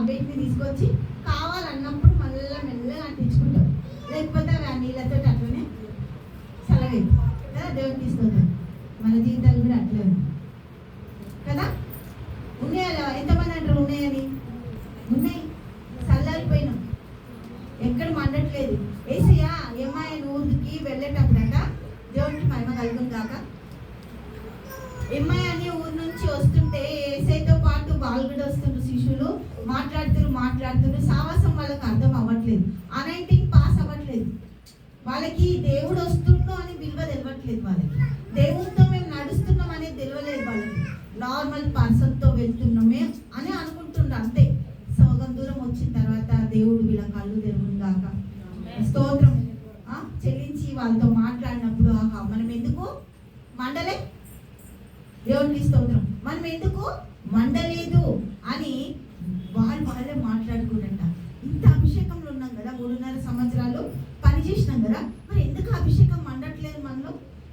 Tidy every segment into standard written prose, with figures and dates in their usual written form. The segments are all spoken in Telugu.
వీటిని తీసుకొచ్చి కావాలన్నప్పుడు మళ్ళీ మెల్లగా అంటించుకుంటాం, లేకపోతే అవి ఆ నీళ్ళతో అట్లనే చల్లగా కదా. దేవుడికి తీసుకొద్దాం. మన జీవితాలు కూడా అట్లే ఉంది కదా. ఉన్నాయా? ఎంతమంది అంటారు ఉన్నాయని? ఉన్నాయి. చల్లారిపోయినాం, ఎక్కడ మండట్లేదు. ఏసయ్యా ఏమాయ ఊరికి వెళ్ళేటప్పుడట దేవుడికి మహిమ కలుగును కాక, ఎమ్మాయి అనే ఊరు నుంచి వస్తుంటే ఏసైతో పాటు వాళ్ళు కూడా వస్తుండ్రు. శిష్యులు మాట్లాడుతున్నారు. సావాసం వాళ్ళకి అర్థం అవ్వట్లేదు, అనైటింగ్ పాస్ అవ్వట్లేదు. వాళ్ళకి దేవుడు వస్తుండో అని విలువ తెలియట్లేదు. వాళ్ళకి దేవుడితో మేము నడుస్తున్నాం అనేది తెలియలేదు. వాళ్ళకి నార్మల్ పర్సన్తో వెళ్తున్నామే అని అనుకుంటుండ్రు అంతే. సగం దూరం వచ్చిన తర్వాత దేవుడు వీళ్ళ కళ్ళు తెరువును గాక, స్తోత్రం చెల్లించి వాళ్ళతో మాట్లాడినప్పుడు ఆహా మనం ఎందుకు మండలే, దేవునికి స్తోత్రం, మనం ఎందుకు మండలేదు అని వాళ్ళే మాట్లాడుకున్నట్ట. ఇంత అభిషేకంలో ఉన్నాం కదా, 3.5 సంవత్సరాలు పని చేసినాం కదా, మరి ఎందుకు అభిషేకం మండట్లేదు మనలో?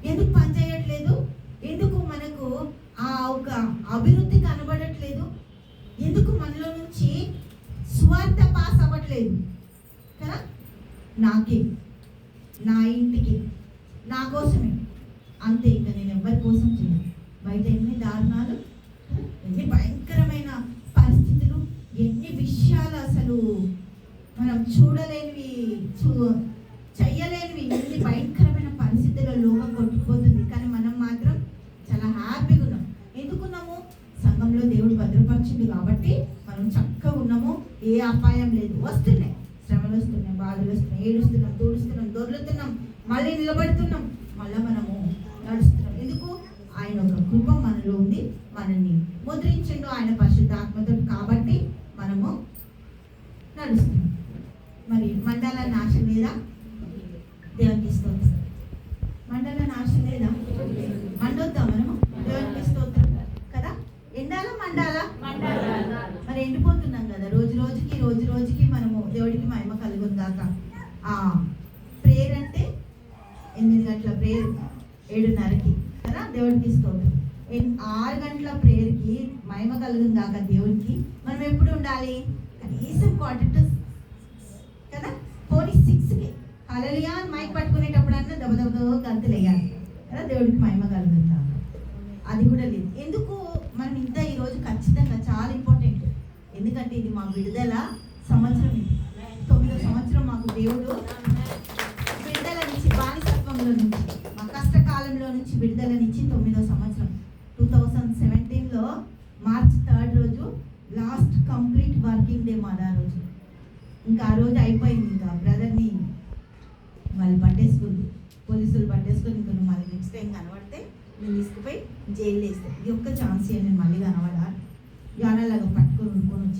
ఎందుకు పని చేయట్లేదు? ఎందుకు మనకు ఆ ఒక అభివృద్ధి కనబడట్లేదు? ఎందుకు మనలో నుంచి స్వార్థ పాస్ అవ్వట్లేదు కదా? నాకే, నా ఇంటికి, నా కోసమే అంతే. ఇంకా నేను ఎవరి కోసం చేయను. బయట ఎన్ని దారుణాలు, ఎన్ని భయంకరమైన పరిస్థితులు, ఎన్ని విషయాలు అసలు మనం చూడలేనివి, చెయ్యలేనివి, ఎన్ని భయంకరమైన పరిస్థితుల్లో లోకం కొట్టుకుపోతుంది. కానీ మనం మాత్రం చాలా హ్యాపీగా ఉన్నాం. ఎందుకున్నాము? సంఘంలో దేవుడు భద్రపరిచింది కాబట్టి మనం చక్కగా ఉన్నాము. ఏ అపాయం లేదు. వస్తున్నాయి శ్రమలు, వస్తున్నాయి బాధలు, వస్తున్నాయి, ఏడుస్తున్నాం, తూడుస్తున్నాం, దొర్లుతున్నాం, మళ్ళీ నిలబడుతున్నాం, మళ్ళీ మనము నడుస్తున్నాం. ఎందుకు? ఆయన ఒక కృప మనలో ఉంది, మనల్ని ముద్రించిండు ఆయన పరిశుద్ధాత్మతో. కాబట్టి మనము నడుస్తున్నాం. మరి మండల నాశ లేదా? దేవునికి స్తోత్రం. మండల నాశ లేదా? మండొద్దా మనము? దేవునికి స్తోత్రం కదా. ఎండాలా మండాలా? మరి ఎండిపోతున్నాం కదా రోజు రోజుకి మనము. దేవుడికి మహిమ కలుగును గాక. ప్రేయర్ అంటే 8 గంటల ప్రేయర్, 7:30కి కదా. దేవుడికి స్తోత్రం. 6 గంటల ప్రేయర్కి మహిమ కలుగును గాక దేవుడికి. మనం ఎప్పుడు ఉండాలి? కనీసం 4:45 కదా, పోనీ 6కి హల్లెలూయా మైక్ పట్టుకునేటప్పుడు అన్న దబదబ గంతులు వేయాలి కదా. దేవుడికి మహిమ కలుగును గాక. అది కూడా లేదు. ఎందుకు మనం ఇంత ఈరోజు ఖచ్చితంగా చాలా ఇంపార్టెంట్. ఎందుకంటే ఇది మా విడుదల సంవత్సరం. 9వ సంవత్సరం మాకు దేవుడు విడుదలనిచ్చి, బానిసత్వంలో నుంచి, మా కష్టకాలంలో నుంచి విడుదలనిచ్చి 9వ సంవత్సరం 2017లో మార్చ్ 3 రోజు లాస్ట్ కంప్లీట్ వర్కింగ్ డే మాది. ఆ రోజు ఇంకా ఆ రోజు అయిపోయింది. ఇంకా బ్రదర్ని వాళ్ళు పట్టేసుకుంది, పోలీసులు పట్టేసుకొని, ఇంకా నువ్వు మళ్ళీ నెక్స్ట్ టైం కనబడితే నేను తీసుకుపోయి జైలు వేస్తాను. ఇది ఒక్క ఛాన్స్ నేను మళ్ళీ కనబడా, యానలాగా పట్టుకొని వచ్చి